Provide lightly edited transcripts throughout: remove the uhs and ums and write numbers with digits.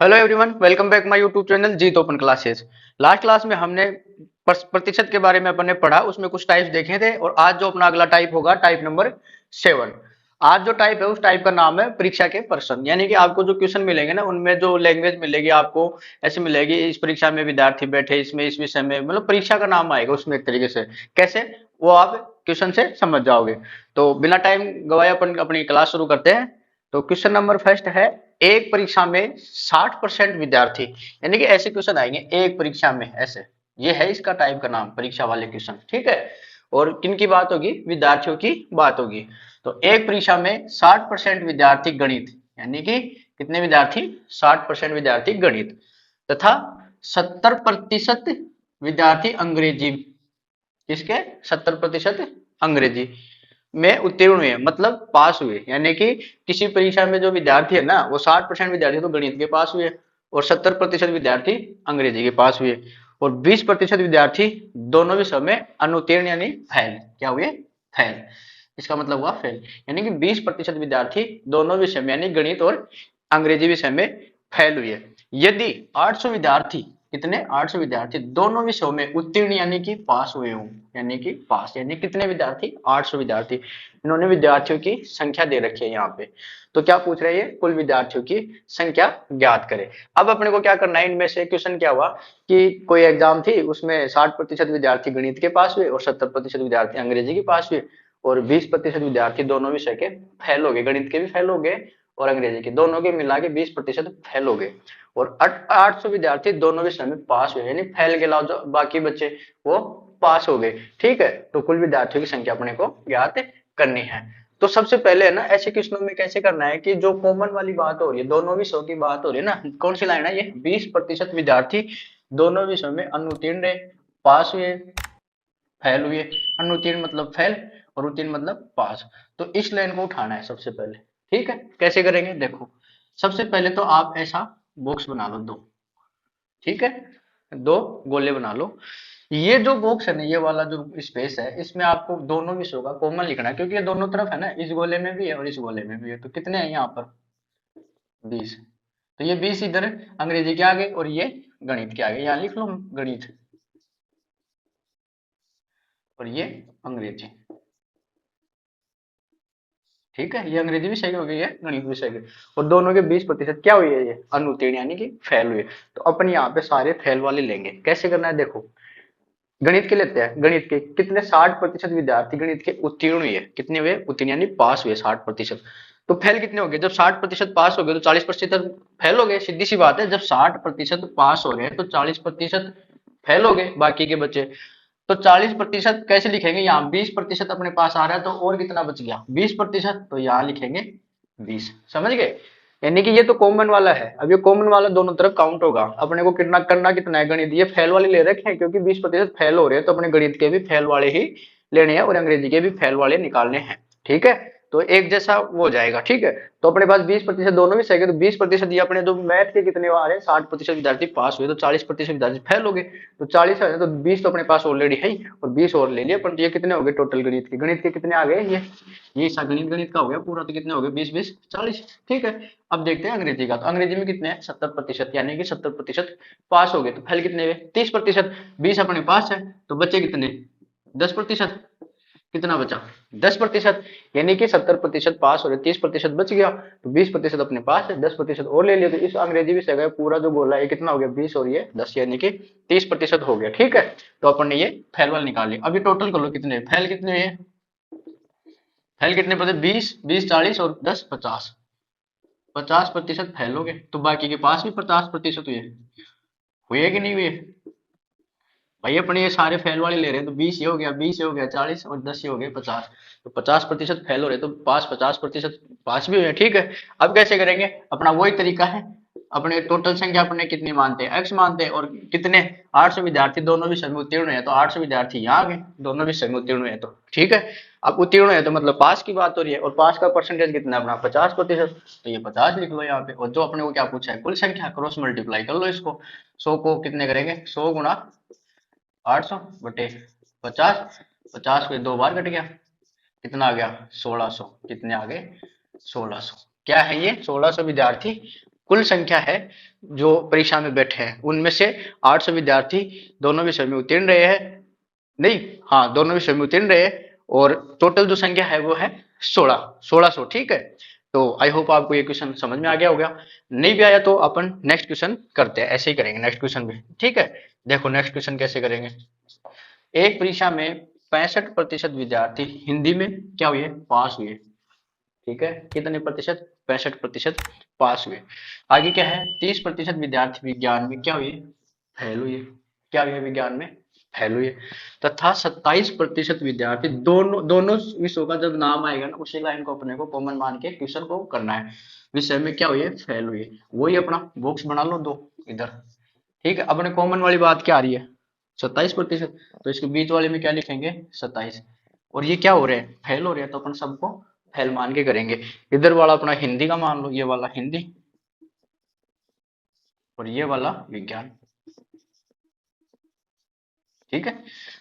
Hello everyone, welcome back my YouTube channel Jeet open classes. Last class में हमने प्रतिशत के बारे में अपन ने पढ़ा, उसमें कुछ टाइप्स देखे थे और आज जो अपना अगला टाइप होगा टाइप नंबर 7। आज जो टाइप है उस टाइप का नाम है परीक्षा के प्रश्न। यानी कि आपको जो क्वेश्चन मिलेंगे ना उनमें जो लैंग्वेज मिलेगी आपको ऐसे मिलेगी, इस परीक्षा में विद्यार्थी बैठे इसमें इस विषय में, मतलब परीक्षा का नाम आएगा उसमें एक तरीके से। कैसे वो आप क्वेश्चन से समझ जाओगे। तो बिना टाइम गवाए अपन अपनी क्लास शुरू करते हैं। तो क्वेश्चन नंबर फर्स्ट है, एक परीक्षा में 60% विद्यार्थी, यानी कि ऐसे क्वेश्चन आएंगे एक परीक्षा में ऐसे। ये है इसका टाइप का नाम, परीक्षा वाले क्वेश्चन, ठीक है। और किन की बात होगी? विद्यार्थियों की बात होगी। तो एक परीक्षा में 60% विद्यार्थी गणित, यानी कि कितने विद्यार्थी? 60% विद्यार्थी गणित तथा 70% विद्यार्थी अंग्रेजी। किसके? 70% अंग्रेजी में उत्तीर्ण हुए, मतलब पास हुए। यानी कि किसी परीक्षा में जो विद्यार्थी है ना, वो 60% विद्यार्थी तो गणित के पास हुए और 70% विद्यार्थी अंग्रेजी के पास हुए और 20% विद्यार्थी दोनों विषयों में अनुत्तीर्ण यानी फेल। क्या हुए? फेल। इसका मतलब हुआ फेल। यानी कि 20% विद्यार्थी दोनों विषय में यानी गणित और अंग्रेजी विषय में फेल हुए। यदि 800 विद्यार्थी, कितने? 800 विद्यार्थी दोनों विषयों में उत्तीर्ण यानी कि पास हुए हों, यानी कि पास, यानी कितने विद्यार्थी? 800 विद्यार्थी। इन्होंने विद्यार्थियों की संख्या दे रखी है यहाँ पे। तो क्या पूछ रहे हैं? कुल विद्यार्थियों की संख्या ज्ञात करें। अब अपने को क्या करना है, इनमें से क्वेश्चन क्या हुआ कि कोई एग्जाम थी उसमें 60% विद्यार्थी गणित के पास हुए और 70% विद्यार्थी अंग्रेजी के पास हुए और 20% विद्यार्थी दोनों विषय के फेल हो गए, गणित के भी फेल हो गए और अंग्रेजी के, दोनों के मिला के 20% फेल हो गए और 800 विद्यार्थी दोनों विषय में पास हुए, यानी फेल के अलावा जो बाकी बच्चे वो पास हो गए। ठीक है, तो कुल विद्यार्थियों की संख्या अपने को ज्ञात करनी है। तो सबसे पहले है ना, ऐसे क्वेश्चनों में कैसे करना है कि जो कॉमन वाली बात हो रही है, दोनों विषयों की बात हो रही है ना, कौन सी लाइन है ये? 20% विद्यार्थी दोनों विषयों में अनुत्तीर्ण रहे, पास हुए, फेल हुए। अनुत्तीर्ण मतलब फेल और उत्तीर्ण मतलब पास। तो इस लाइन को उठाना है सबसे पहले। ठीक है, कैसे करेंगे देखो। सबसे पहले तो आप ऐसा बॉक्स बना लो दो। ठीक है, दो गोले बना लो। ये जो बॉक्स है ना, ये वाला जो स्पेस है, इसमें आपको दोनों विषयों का कॉमन लिखना है, क्योंकि ये दोनों तरफ है ना, इस गोले में भी है और इस गोले में भी है। तो कितने हैं यहाँ पर? 20। तो ये 20 इधर अंग्रेजी के आगे और ये गणित के आगे, यहाँ लिख लो गणित और ये अंग्रेजी। ठीक है, ये अंग्रेजी भी सही हो गई है, गणित भी सही है। और दोनों के 20% क्या हुई है? ये अनुत्तीर्ण यानी कि फेल हुए। तो अपन यहाँ पे सारे फेल वाले लेंगे। कैसे करना है देखो। गणित के लेते हैं, गणित के कितने? 60% विद्यार्थी गणित के उत्तीर्ण हुए। कितने हुए? उत्तीर्ण यानी पास हुए 60%। तो फेल कितने हो गए? जब 60% पास हो गए तो 40% फेल हो गए। सीधी सी बात है, जब 60% पास हो गए तो 40% फेल हो गए बाकी के बच्चे। तो 40% कैसे लिखेंगे? यहाँ 20% अपने पास आ रहा है तो और कितना बच गया? 20%। तो यहाँ लिखेंगे 20। समझ गए? यानी कि ये तो कॉमन वाला है। अब ये कॉमन वाला दोनों तरफ काउंट होगा। अपने को कितना करना, कितना है? गणित ये फेल वाले ले रखे हैं क्योंकि 20% फेल हो रहे हैं, तो अपने गणित के भी फेल वाले ही लेने हैं और अंग्रेजी के भी फेल वाले निकालने हैं। ठीक है, तो एक जैसा वो हो जाएगा। ठीक है, तो अपने पास 20% दोनों भी सही है। तो 20% ये अपने जो मैथ के कितने आ रहे हैं, 60% विद्यार्थी पास हुए तो 40% विद्यार्थी फेल हो गए। तो 40 है तो 20 तो अपने पास ऑलरेडी है ही और 20 और ले लिए अपन। तो ये कितने हो गए टोटल गणित के? गणित के कितने आ गए? ये गणित गणित का हो गया पूरा। तो कितने हो गए? 20 20 40। ठीक है, अब देखते हैं अंग्रेजी का। तो अंग्रेजी में कितने हैं? 70%, यानी कि 70% पास हो गए। तो फेल कितने हुए? 30%। 20 अपने पास है तो बच्चे कितने? 10%। कितना बचा? 10%। यानी कि 70% पास हो रहे, 30% बच गया। तो 20% अपने पास है, 10% और ले लिया। तो इस अंग्रेजी विषय का पूरा जो गोला है ये कितना हो गया? 20 और ये 10, यानी कि 30% हो गया। ठीक है, तो अपन ने ये फेल वाले निकाल लिया। अभी टोटल कर लो कितने फेल, कितने हैं? फेल कितने परसेंट? 20 20 40 और 10 50। 50% फेल हो गए तो बाकी के पास भी 50% हुए। हुए कि नहीं हुए? भाई अपने ये सारे फेल वाले ले रहे हैं तो 20 ये हो गया, 20 ये हो गया 40 और 10 ये हो गए 50। तो 50% फेल हो रहे तो पास 50% पास भी हुए। ठीक है, अब कैसे करेंगे? अपना वही तरीका है। अपने टोटल संख्या अपने कितनी मानते हैं? एक्स मानते हैं। और कितने? 800 विद्यार्थी दोनों विषय में उत्तीर्ण है तो 800 विद्यार्थी यहाँ आ गए, दोनों विषय में उत्तीर्ण है। तो ठीक है, अब उत्तीर्ण है तो मतलब पास की बात हो रही है और पास का परसेंटेज कितना है अपना? 50%। तो ये 50 लिख लो यहाँ पे। और जो अपने को क्या पूछा है? कुल संख्या। क्रॉस मल्टीप्लाई कर लो इसको। 100 को कितने करेंगे? 100 गुना 800 बटे 50। 50 को दो बार कट गया, कितना आ गया? 1600। कितने आ गए? 1600। क्या है ये? 1600 विद्यार्थी कुल संख्या है जो परीक्षा में बैठे हैं, उनमें से 800 विद्यार्थी दोनों विषय में उत्तीर्ण रहे हैं। नहीं, हाँ, दोनों विषय में उत्तीर्ण रहे, और टोटल जो संख्या है वो है 1600। ठीक है, तो आई होप आपको ये क्वेश्चन समझ में आ गया होगा। नहीं भी आया तो अपन नेक्स्ट क्वेश्चन करते हैं, ऐसे ही करेंगे नेक्स्ट क्वेश्चन भी। ठीक है, देखो नेक्स्ट क्वेश्चन कैसे करेंगे। एक परीक्षा में 65% विद्यार्थी हिंदी में क्या हुए, पास हुए। ठीक है, कितने प्रतिशत, 65% पास हुए। आगे क्या है, 30% विद्यार्थी विज्ञान में क्या हुए, फेल हुए। क्या हुए, विज्ञान में फेल हुए। तथा 27% विद्यार्थी, दोनों दोनों विषयों का जब नाम आएगा ना, उसी लाइन को अपने को कॉमन मान के क्वेश्चन को करना है। विषय में क्या हुए, फेल हुए। वही अपना बॉक्स बना लो दो इधर। ठीक है, अपने कॉमन वाली बात क्या आ रही है, 27%, तो इसके बीच वाले में क्या लिखेंगे, 27। और ये क्या हो रहे हैं, फेल हो रहे हैं, तो अपन सबको फेल मान के करेंगे। इधर वाला अपना हिंदी का मान लो, ये वाला हिंदी, और ये वाला विज्ञान। ठीक है,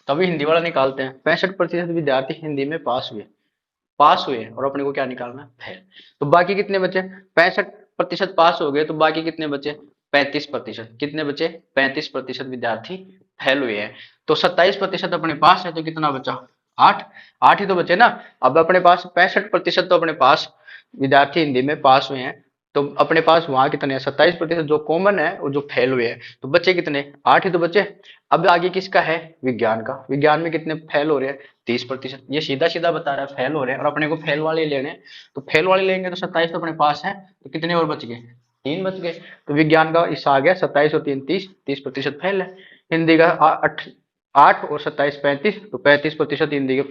तो अभी हिंदी वाला निकालते हैं। 65% विद्यार्थी हिंदी में पास हुए, और अपने को क्या निकालना है, फेल। तो बाकी कितने बचे, 65% पास हो गए, तो बाकी कितने बचे, 35%। कितने बचे, 35% विद्यार्थी फेल हुए हैं। तो 27% अपने पास है, तो कितना बचा, 8। 8 ही तो बचे ना। अब अपने पास 65% तो अपने पास विद्यार्थी हिंदी में पास हुए हैं, तो अपने पास वहां कितने हैं, 27% जो कॉमन है, और जो फेल हुए हैं, तो बचे कितने, 8 ही तो बचे। अब आगे किसका है, विज्ञान का। विज्ञान में कितने फेल हो रहे हैं, 30%। ये सीधा सीधा बता रहा है फेल हो रहे हैं, और अपने को फेल वाले लेने हैं। तो फेल वाले लेंगे तो 27 तो अपने पास है, तो कितने और बच गए, 3 बच गए। तो विज्ञान का हिस्सा आ गया 27 और 3 30, 30% फेल है। हिंदी का 8 और 27 35, तो 35% हिंदी के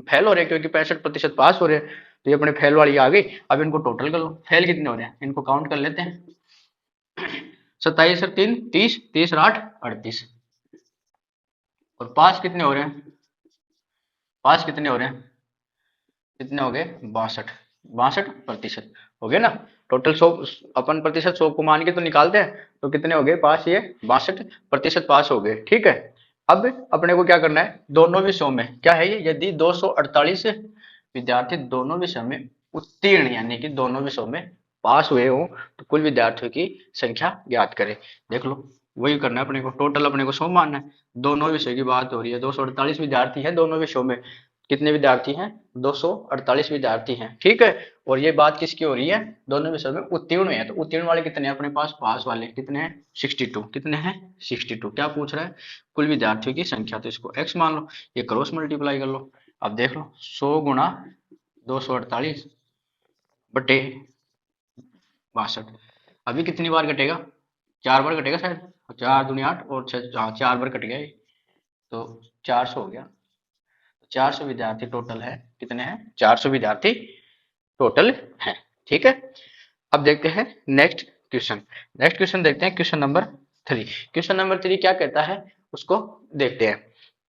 फेल हो रहे हैं, क्योंकि 65% पास हो रहे हैं। तो ये अपने फेल वाली आ गई। अब इनको टोटल कर लो, फेल कितने हो रहे हैं, इनको काउंट कर लेते हैं। 27 और 3 30, 30 और 8 38, और पास कितने हो रहे हैं, पास कितने हो रहे हैं, कितने हो गए, 62। 62% हो गए ना। टोटल 100, अपन प्रतिशत 100 को मान के तो निकालते हैं, तो कितने हो गए पास, ये 62% पास हो गए। ठीक है, अब अपने को क्या करना है, दोनों विषयों में क्या है ये, यदि 248 विद्यार्थी दोनों विषयों में उत्तीर्ण, यानी कि दोनों विषयों में पास हुए हो, तो कुल विद्यार्थियों की संख्या ज्ञात करें। देख लो, वही करना है अपने को, टोटल अपने को 100 मानना है। दोनों विषय की बात हो रही है, 248 विद्यार्थी है दोनों विषयों में। कितने विद्यार्थी हैं, 248 विद्यार्थी हैं। ठीक है, और ये बात किसकी हो रही है, दोनों विषयों में उत्तीर्ण है। तो उत्तीर्ण वाले कितने हैं अपने पास, पास वाले कितने हैं, 62। कितने हैं, 62। क्या पूछ रहा है, कुल विद्यार्थियों की संख्या, तो इसको x मान लो, ये क्रॉस मल्टीप्लाई कर लो। अब देख लो, 100 गुणा 248 बटे 62, अभी कितनी बार कटेगा, 4 बार कटेगा शायद। 4 दूनी 8 और 6, हाँ 4 बार कट गया ये, तो 400 हो गया। 400 विद्यार्थी टोटल है, कितने हैं, 400 विद्यार्थी टोटल है। ठीक है, अब देखते हैं नेक्स्ट क्वेश्चन। नेक्स्ट क्वेश्चन देखते हैं, क्वेश्चन नंबर 3। क्वेश्चन नंबर 3 क्या कहता है, उसको देखते हैं।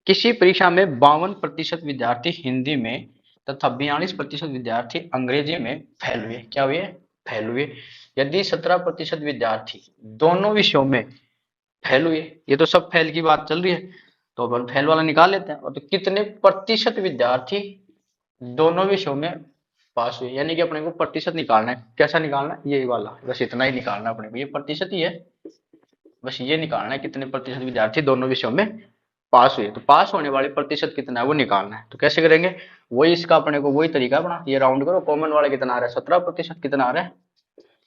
किसी परीक्षा में 52% विद्यार्थी हिंदी में तथा 42% विद्यार्थी अंग्रेजी में फेल हुए। क्या हुए, फेल हुए। यदि 17% विद्यार्थी दोनों विषयों में फेल हुए, ये तो सब फेल की बात चल रही है, तो अपन फेल वाला निकाल लेते हैं। और तो कितने प्रतिशत विद्यार्थी दोनों विषयों में पास हुए, यानी कि अपने को प्रतिशत निकालना है। कैसा निकालना है, ये वाला, बस इतना ही निकालना है अपने को, ये प्रतिशत ही है, बस ये निकालना है कितने प्रतिशत विद्यार्थी दोनों विषयों में पास हुए। तो पास होने वाले प्रतिशत कितना है वो निकालना है। तो कैसे करेंगे, वही इसका अपने को वही तरीका अपना, ये राउंड करो, कॉमन वाला कितना आ रहा है, 17%। कितना आ रहा है,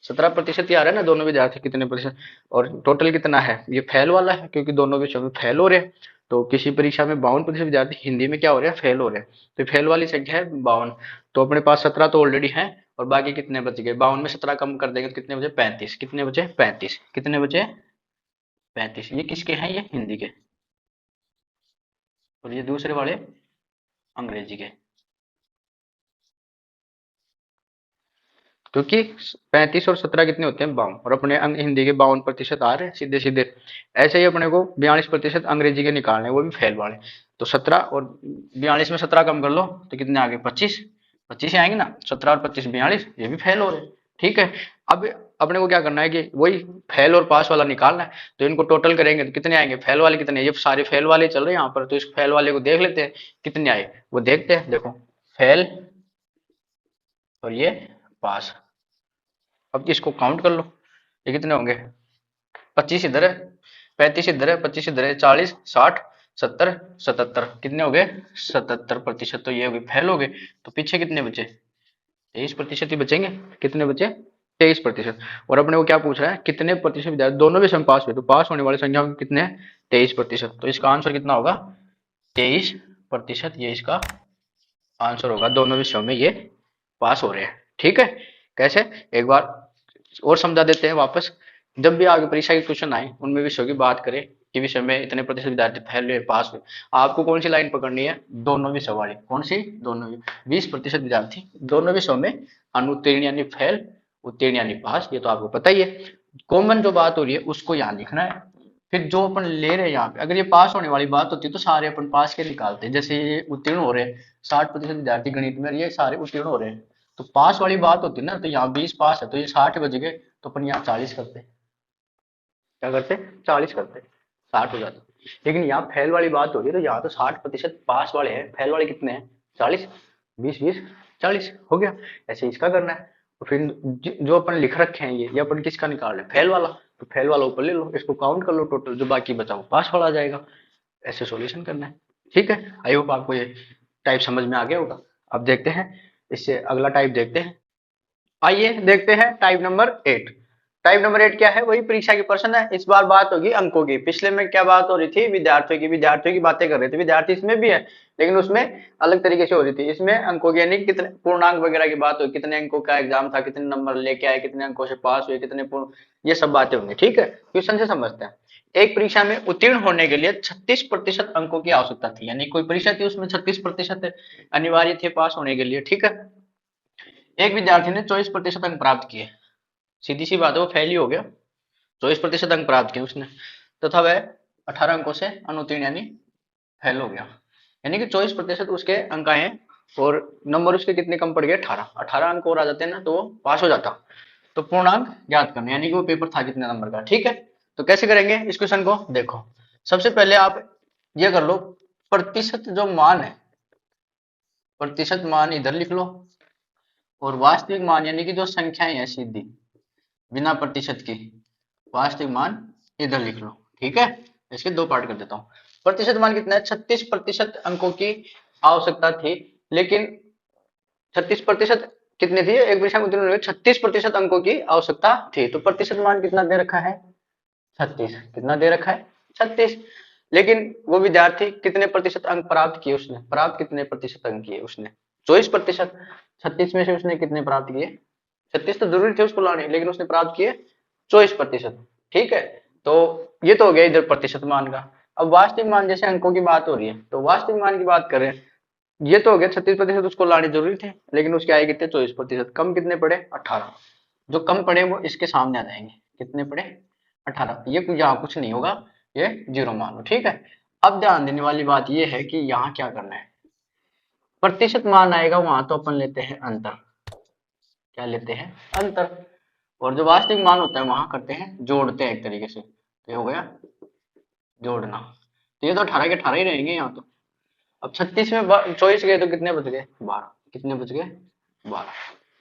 17% ही आ रहा है ना, दोनों विद्यार्थी कितने प्रतिशत। और टोटल कितना है, ये फेल वाला है, क्योंकि दोनों विषयों में फेल हो रहे हैं। तो किसी परीक्षा में 52% विद्यार्थी हिंदी में क्या हो रहे हैं, फेल हो रहे हैं। तो फेल वाली संख्या है 52। तो अपने पास 17 तो ऑलरेडी है, और बाकी कितने बच गए, 52 में 17 कम कर देंगे तो कितने बचे, 35। कितने बचे, 35। कितने बचे, 35। ये किसके हैं, ये हिंदी के, और ये दूसरे वाले अंग्रेजी के। क्योंकि 35 और 17 कितने होते हैं, 52, और अपने हिंदी के 52% आ रहे हैं सीधे सीधे। ऐसे ही अपने को 42% अंग्रेजी के निकालने हैं, वो भी फेल वाले। तो 17 और 42 में 17 कम कर लो, तो कितने आ गए, 25। 25 आएंगे ना, 17 और 25 42, ये भी फेल हो रहे हैं। ठीक है, अब अपने को क्या करना है कि वही फेल और पास वाला निकालना है। तो इनको टोटल करेंगे तो कितने आएंगे, फेल वाले कितने, ये सारे फेल वाले चल रहे हैं यहाँ पर, तो इस फेल वाले को देख लेते हैं कितने आए, वो देखते हैं। देखो, फेल और ये पास, अब इसको काउंट कर लो। ये कितने होंगे, 25 इधर है, 35 इधर है, 25 इधर है, 40, 60, 70, 77, कितने हो गए, 77%। तो ये हो गए, फेल हो गए। तो पीछे कितने बचे, 23% ही बचेंगे। कितने बचे, 23%। और अपने को क्या पूछ रहा है, कितने प्रतिशत विद्यार्थी दोनों विषय में पास हुए, तो पास होने वाली संख्या कितने हैं, 23%। तो इसका आंसर कितना होगा, 23%। ये इसका आंसर होगा, दोनों विषयों में ये पास हो रहे हैं। ठीक है, कैसे, एक बार और समझा देते हैं वापस। जब भी आगे परीक्षा के क्वेश्चन आए, उनमें विषयों की बात करें कि विषय में इतने प्रतिशत विद्यार्थी फेल हुए, पास हुए, आपको कौन सी लाइन पकड़नी है, दोनों विषयों वाली। कौन सी, दोनों, 20% विद्यार्थी दोनों विषयों में अनुत्तीर्ण यानी फेल, उत्तीर्ण यानी पास, ये तो आपको पता ही है। कॉमन जो बात हो रही है उसको यहाँ लिखना है। फिर जो अपन ले रहे हैं यहाँ पे, अगर ये पास होने वाली बात होती है तो सारे अपन पास के निकालते हैं। जैसे ये उत्तीर्ण हो रहे हैं, 60% विद्यार्थी गणित में, ये सारे उत्तीर्ण हो रहे हैं, तो पास वाली बात होती है ना, तो यहाँ 20 पास है, तो ये 60 बच गए, तो अपन यहाँ 40 करते, क्या करते, 40 करते, 60 हो जाता। लेकिन यहाँ फेल वाली बात हो रही है, तो यहाँ तो 60% पास वाले हैं, फेल वाले कितने हैं, 40, 20 20 40 हो गया। ऐसे इसका करना है। तो फिर जो अपन लिख रखे हैं ये अपन किसका निकाल रहे हैं, फेल वाला, तो फेल वाला ऊपर ले लो, इसको काउंट कर लो, टोटल जो बाकी बचा वो पास वाला आ जाएगा। ऐसे सॉल्यूशन करना है। ठीक है, आई होप आपको ये टाइप समझ में आ गया होगा। अब देखते हैं, इससे अगला टाइप देखते हैं। आइए देखते हैं टाइप नंबर 8। टाइप नंबर 8 क्या है, वही परीक्षा की प्रश्न है। इस बार बात होगी अंकों की। पिछले में क्या बात हो रही थी, विद्यार्थियों की बातें कर रहे थे, विद्यार्थी इसमें भी है, लेकिन उसमें अलग तरीके से हो रही थी। इसमें अंकों की यानी कितने पूर्णांक वगैरह की बात हुई, कितने अंकों का एग्जाम था, कितने नंबर लेके आए, कितने अंकों से पास हुए, कितने पूर्ण, ये सब बातें होंगी। ठीक है, क्वेश्चन से समझते हैं। एक परीक्षा में उत्तीर्ण होने के लिए 36% अंकों की आवश्यकता थी, यानी कोई परीक्षा थी उसमें 36% अनिवार्य थे पास होने के लिए। ठीक है, एक विद्यार्थी ने 24% अंक प्राप्त किए, सीधी सी बात है, वो फेल ही हो गया। 24% अंक प्राप्त किए उसने, तथा वह 18 अंकों से अनुत्तीर्ण यानी फेल हो गया। यानी कि 24% उसके अंक आए हैं और नंबर उसके कितने कम पड़ गए, 18। 18 अंक और आ जाते हैं ना तो वो पास हो जाता। तो पूर्णांक ज्ञात करना, यानी कि वो पेपर था कितने नंबर का। ठीक है, तो कैसे करेंगे इस क्वेश्चन को, देखो सबसे पहले आप ये कर लो, प्रतिशत जो मान है, प्रतिशत मान इधर लिख लो, और वास्तविक मान यानी कि जो संख्याएं हैं सीधी बिना प्रतिशत की, वास्तविक मान इधर लिख लो। ठीक है, इसके दो पार्ट कर देता हूँ। प्रतिशत मान कितना है, 36% अंकों की आवश्यकता थी, लेकिन 36% कितनी थी, एक परीक्षा में उत्तीर्ण होने के 36% अंकों की आवश्यकता थी, तो प्रतिशत मान कितना दे रखा है, 36। कितना दे रखा है, 36। लेकिन वो विद्यार्थी कितने प्रतिशत अंक प्राप्त किए, उसने प्राप्त कितने प्रतिशत अंक किए, उसने 24%। 36 में से उसने कितने प्राप्त किए, 36 तो जरूरी थे उसको लाने, लेकिन उसने प्राप्त किए 24%। ठीक है, तो ये तो हो गया इधर प्रतिशत मान का। अब वास्तविक मान, जैसे अंकों की बात हो रही है, तो वास्तविक मान की बात करें, ये तो हो गया 36% उसको लाने जरूरी थे, लेकिन उसके आए कितने, 24%। कम कितने पड़े, 18। जो कम पड़े वो इसके सामने आ जाएंगे, कितने पड़े, 18। ये यहाँ कुछ नहीं होगा, ये जीरो मान लो। ठीक है, अब ध्यान देने वाली बात ये है कि यहाँ क्या करना है, प्रतिशत मान आएगा वहां तो अपन लेते हैं अंतर, क्या लेते हैं, अंतर। और जो वास्तविक मान होता है वहां करते हैं, जोड़ते हैं एक तरीके से, तो ये हो गया जोड़ना। तो ये तो 18 के 18 ही रहेंगे यहाँ तो। अब 36 में 24 गए तो कितने बच गए, 12। कितने बच गए, 12।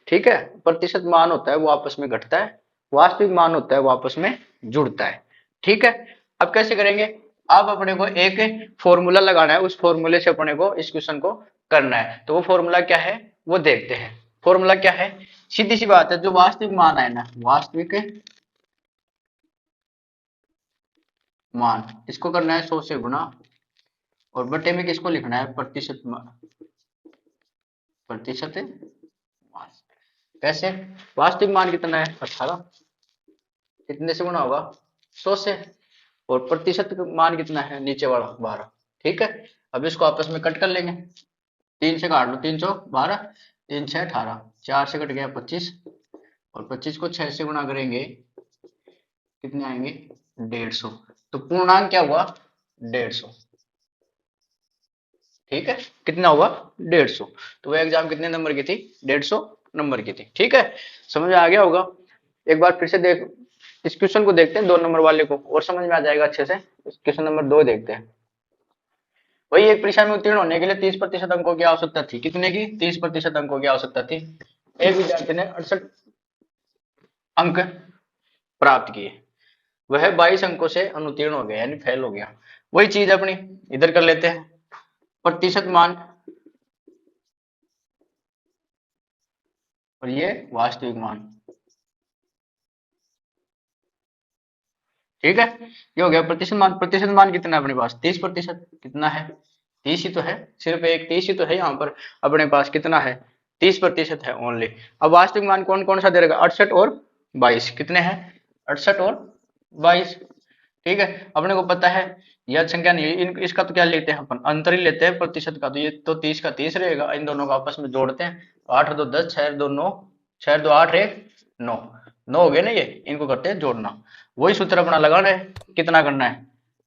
ठीक है, प्रतिशत मान होता है वो आपस में घटता है, वास्तविक मान होता है वो आपस में जुड़ता है। ठीक है, अब कैसे करेंगे, अब अपने को एक फॉर्मूला लगाना है, उस फॉर्मूले से अपने को इस क्वेश्चन को करना है। तो वो फॉर्मूला क्या है वो देखते हैं। फॉर्मूला क्या है, सीधी सी बात है, जो वास्तविक मान है ना, वास्तविक मान, इसको करना है 100 से गुना, और बटे में किसको लिखना है, प्रतिशत प्रतिशत मान। कैसे, वास्तविक मान कितना है, 18, कितने से गुना होगा, 100 से, और प्रतिशत मान कितना है नीचे वाला, 12। ठीक है, अब इसको आपस में कट कर लेंगे, 3 से काट लो, 3 चौक 12, 3 6 18, 4 से कट गया 25, और 25 को 6 से गुना करेंगे, कितने आएंगे, 150। तो पूर्णांक क्या हुआ, 150। ठीक है, कितना हुआ, 150। तो वो एग्जाम कितने नंबर की थी, 150 नंबर की थी। ठीक है, समझ में आ गया होगा। एक बार फिर से देख, इस क्वेश्चन को देखते हैं 2 नंबर वाले को, और समझ में आ जाएगा अच्छे से। क्वेश्चन नंबर 2 देखते हैं। वही एक परीक्षा में उत्तीर्ण होने के लिए 30% अंकों की आवश्यकता थी, कितने की, 30% अंकों की आवश्यकता थी। एक विद्यार्थी ने 68 अंक प्राप्त किए, वह 22 अंकों से अनुत्तीर्ण हो गया यानी फेल हो गया। वही चीज अपनी इधर कर लेते हैं, प्रतिशत मान और ये वास्तविक मान। ठीक है, ये हो गया प्रतिशत मान। प्रतिशत मान कितना है अपने पास? 30%। कितना है? 30 ही तो है, सिर्फ एक 30 ही तो है यहाँ पर अपने पास। कितना है? 30% है ओनली। अब वास्तविक मान कौन कौन सा दे रहेगा? 68 और 22। कितने हैं? 68 और 22। ठीक है, अपने को पता है यह संख्या नहीं है, इसका तो क्या लेते हैं अपन? अंतर ही लेते हैं प्रतिशत का। तो ये तो 30 का 30 रहेगा, इन दोनों को आपस में जोड़ते हैं। 8 और 2 10, 6 और 2 9, 6 और 2 8, 1 9, 9 हो गए ना ये, इनको करते हैं जोड़ना। वही सूत्र अपना लगाना है। कितना करना है?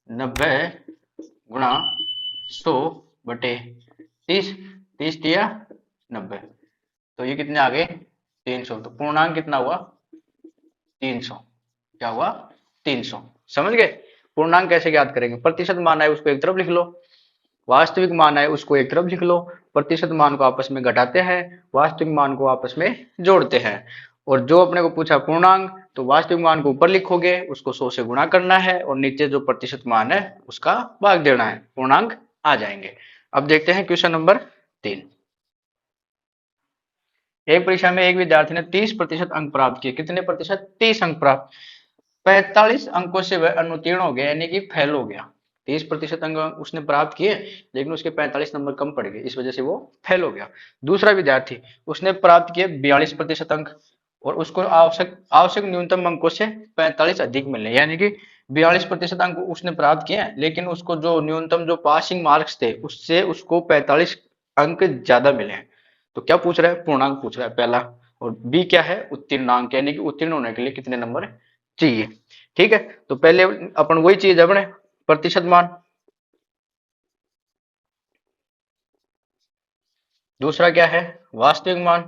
90 गुणा 100 बटे 30। 30 दिया 90, तो ये कितने आ गए? 300। तो पूर्णांक कितना हुआ? 300। क्या हुआ? 300। समझ गए? पूर्णांक कैसे ज्ञात करेंगे? प्रतिशत मान है उसको एक तरफ लिख लो, वास्तविक मान है उसको एक तरफ लिख लो। प्रतिशत मान को आपस में घटाते हैं, वास्तविक मान को आपस में जोड़ते हैं। और जो अपने को पूछा पूर्णांक, तो वास्तविक मान को ऊपर लिखोगे, उसको 100 से गुणा करना है और नीचे जो प्रतिशत मान है उसका भाग देना है, पूर्णांक आ जाएंगे। अब देखते हैं क्वेश्चन नंबर 3। एक परीक्षा में एक विद्यार्थी ने 30% अंक प्राप्त किए। कितने प्रतिशत? 30 अंक प्राप्त। 45 अंकों से वह अनुत्तीर्ण हो गया यानी कि फेल हो गया। 30% अंक उसने प्राप्त किए, लेकिन उसके 45 नंबर कम पड़ गए, इस वजह से वो फेल हो गया। दूसरा विद्यार्थी, उसने प्राप्त किए 42% अंक और उसको आवश्यक आवश्यक न्यूनतम अंकों से 45 अधिक मिले, यानी कि 42% अंक उसने प्राप्त किए, लेकिन उसको जो न्यूनतम जो पासिंग मार्क्स थे उससे उसको 45 अंक ज्यादा मिले हैं। तो क्या पूछ रहा है? पूर्णांक पूछ रहा है पहला। और बी क्या है? उत्तीर्णांक, यानी कि उत्तीर्ण होने के लिए कितने नंबर चाहिए। ठीक है, तो पहले अपन वही चीज है अपने, प्रतिशत मान। दूसरा क्या है? वास्तविक मान।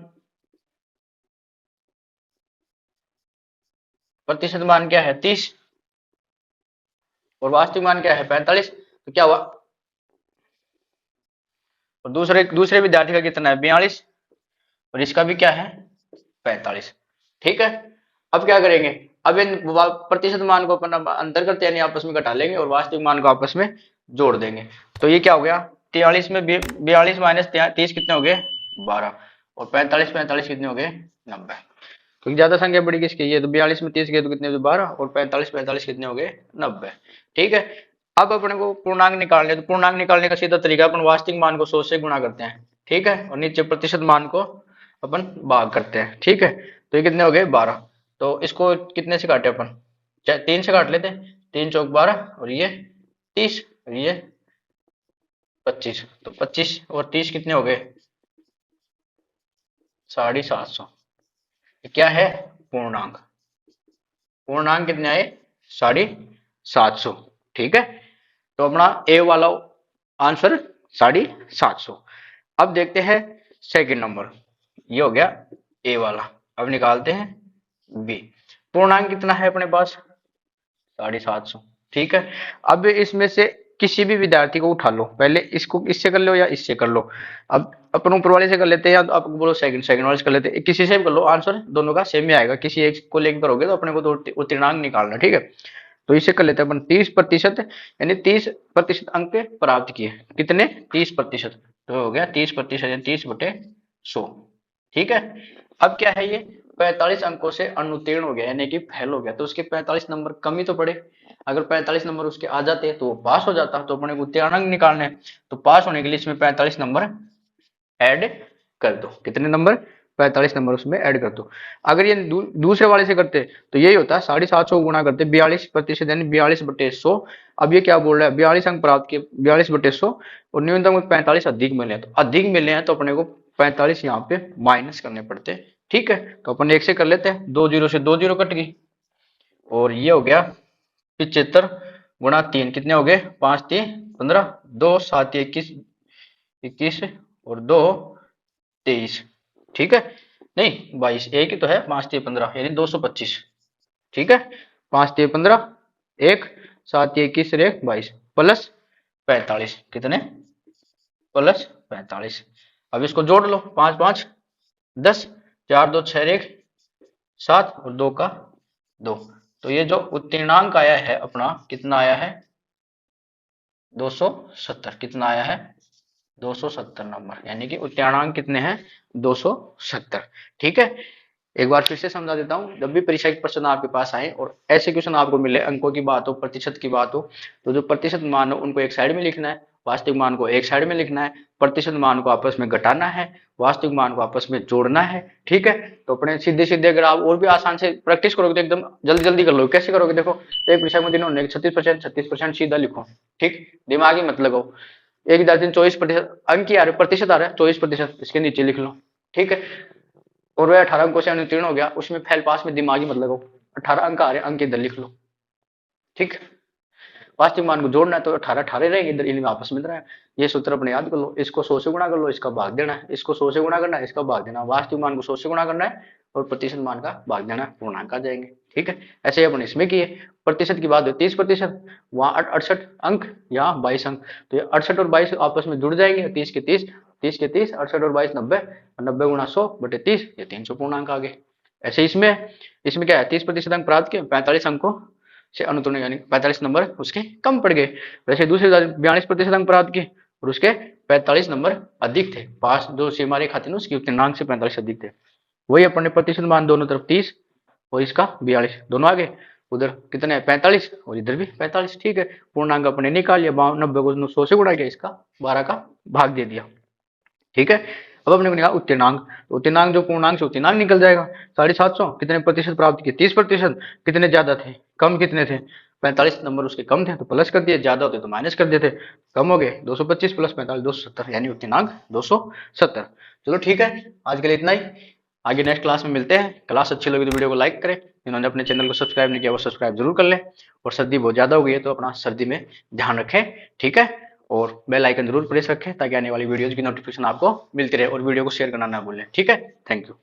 प्रतिशत मान क्या है? 30। और वास्तविक मान क्या है? 45। तो क्या हुआ? और दूसरे दूसरे विद्यार्थी का कितना है? 42। और इसका भी क्या है? 45। ठीक है, अब क्या करेंगे? अब इन प्रतिशत मान को अपन अंतर करते हैं, आपस में घटा लेंगे और वास्तविक मान को आपस में जोड़ देंगे। तो ये क्या हो गया? 43 में 42 माइनस 30 कितने हो गए? 12। और 45 45 कितने हो गए? 90। क्योंकि ज्यादा संख्या बड़ी किसकी? ये तो 42 में 30 गए तो कितने हो गए? 12। और 45 45 कितने हो गए? 90। ठीक है, अब अपने को पूर्णांक निकालने, तो पूर्णांक निकालने का सीधा तरीका, अपन वास्तविक मान को 100 से गुणा करते हैं। ठीक है, और नीचे प्रतिशत मान को अपन भाग करते हैं। ठीक है, तो ये कितने हो गए? 12। तो इसको कितने से काटे अपन? 3 से काट लेते हैं। 3 चौक 12 और ये 30 और ये 25। तो 25 और 30 कितने हो गए? 750। क्या है? पूर्णांक। पूर्णांक कितने आए? 750। ठीक है, तो अपना ए वाला आंसर 750। अब देखते हैं सेकंड नंबर, ये हो गया ए वाला। अब निकालते हैं बी। पूर्णांक कितना है अपने पास? 750। ठीक है, अब इसमें से किसी भी विद्यार्थी को उठा लो, पहले इसको इससे कर लो या इससे कर लो। अब अपन ऊपर वाले से कर लेते हैं या तो आप बोलो सेकंड सेकंड वाले से कर लेते हैं, किसी से भी कर लो, आंसर दोनों का सेम ही आएगा। किसी एक को लेकर करोगे तो अपने को तो उत्तीर्णांक निकालना। ठीक है, तो इसे कर लेते हैं अपन 30%, यानी 30% अंक प्राप्त किए। कितने? 30%। तो हो गया 30% यानी 30/100। ठीक है, अब क्या है? ये 45 अंकों से अनुत्तीर्ण हो गया यानी कि फेल हो गया, तो उसके 45 नंबर कम ही तो पड़े। अगर 45 नंबर उसके आ जाते तो वो पास हो जाता। तो अपने को उत्तीर्णांक निकालने हैं, तो पास होने के लिए इसमें 45 नंबर ऐड कर दो। कितने नंबर? 45 नंबर उसमें ऐड कर दो। अगर ये दूसरे वाले से करते तो यही होता, 750 गुणा करते 42% यानी 42/100। अब ये क्या बोल रहा है? 42 अंक प्राप्त किए 42/100 और न्यूनतम 45 अधिक मिले हैं। तो अधिक मिले हैं तो अपने को 45 यहाँ पे माइनस करने पड़ते हैं। ठीक है, तो अपन एक से कर लेते हैं, 2 जीरो से 2 जीरो कट गई और ये हो गया 75 गुणा 3 कितने हो गए? 5 3 15, 2 7 21, 21 और 2 23। ठीक है, नहीं 22, एक ही तो है, 5 3 15 यानी 225। ठीक है, 5 3 15, एक 7 21 और एक 22 प्लस 45। कितने? प्लस 45। अब इसको जोड़ लो, 5 5 10, 4 2 6 1 7 और 2 का 2। तो ये जो उत्तीर्णांक आया है अपना कितना आया है 270, कितना आया है 270 नंबर, यानी कि उत्तीर्णांक कितने हैं 270। ठीक है, एक बार फिर से समझा देता हूँ, जब भी परीक्षा के प्रश्न आपके पास आए और ऐसे क्वेश्चन आपको मिले, अंकों की बात हो, प्रतिशत की बात हो, तो जो प्रतिशत मान हो उनको एक साइड में लिखना है, वास्तविक मान को एक साइड में लिखना है, प्रतिशत मान को आपस में घटाना है, वास्तविक मान को आपस में जोड़ना है। ठीक है, तो अपने सीधे सीधे अगर आप और भी आसान से प्रैक्टिस करोगे तो एकदम जल्दी जल्दी कर लो। कैसे करोगे, देखो एक परीक्षा में दिनों 36%, 36% सीधा लिखो। ठीक, दिमागी मत लगाओ। एक विद्यार्थी 24% अंक की आ रहे, प्रतिशत आ रहा है 24%, इसके नीचे लिख लो। ठीक है, और वह 18 अंकों से अनुत्तीर्ण हो गया, उसमें फेल पास में दिमागी मत लगाओ, 18 अंक आ रहे अंक इधर लिख लो। ठीक है, वास्तविक मान को जोड़ना है तो 18 18 रहेंगे, इधर इनमें आपस में रहा है। ये सूत्र अपने याद कर लो, इसको 100 से गुणा कर लो, इसका भाग देना है, इसको 100 से गुणा करना है, इसका भाग देना है, वास्तविक मान को 100 से गुणा करना है और प्रतिशत मान का भाग देना है, पूर्णांक आ जाएंगे। ठीक है, ऐसे ही अपन इसमें किए। प्रतिशत की बात है 30%, वहां 68 अंक, यहाँ 22 अंक, तो ये 68 और 22 आपस में जुड़ जाएंगे, 30 के 30, 30 के 30, 68 और 22 90, 90 गुणा 100 बटे 30, ये 300 पूर्णांक आ गए। ऐसे इसमें इसमें क्या है, 30% अंक प्राप्त किए, 45 अंकों से अनुत्तीर्ण यानी 45 नंबर उसके कम पड़ गए। वैसे दूसरे 42% अंक प्राप्त किए और उसके 45 नंबर अधिक थे, पास जो सीमा रेखा थी ना उसकी उत्तीर्णांक से 45 अधिक थे। वही अपन ने प्रतिशत मान दोनों तरफ 30 और इसका 42 दोनों आगे, उधर कितने हैं 45 और इधर भी 45। ठीक है, पूर्णांक अपने निकाल लिया, 90 को 100 से गुणा किया, इसका 12 का भाग दे दिया। ठीक है, अब अपने को निकाला उत्तीर्णांक, तो उत्तीर्णांक जो पूर्णांक से उत्तीर्णांक निकल जाएगा। 750 कितने प्रतिशत प्राप्त किए 30%, कितने ज्यादा थे कम कितने थे 45 नंबर उसके कम थे तो प्लस कर दिए, ज्यादा होते तो माइनस कर देते, कम हो गए 225 प्लस 45 270, यानी उत्तीर्णांक 270। चलो ठीक है, आज के लिए इतना ही, आगे नेक्स्ट क्लास में मिलते हैं। क्लास अच्छी लगी तो वीडियो को लाइक करें, जिन्होंने अपने चैनल को सब्सक्राइब नहीं किया वो सब्सक्राइब जरूर कर लें, और सर्दी बहुत ज्यादा हो गई है तो अपना सर्दी में ध्यान रखें। ठीक है, और बेल आइकन जरूर प्रेस रखें ताकि आने वाली वीडियोज की नोटिफिकेशन आपको मिलती रहे, और वीडियो को शेयर करना ना भूलें। ठीक है, थैंक यू।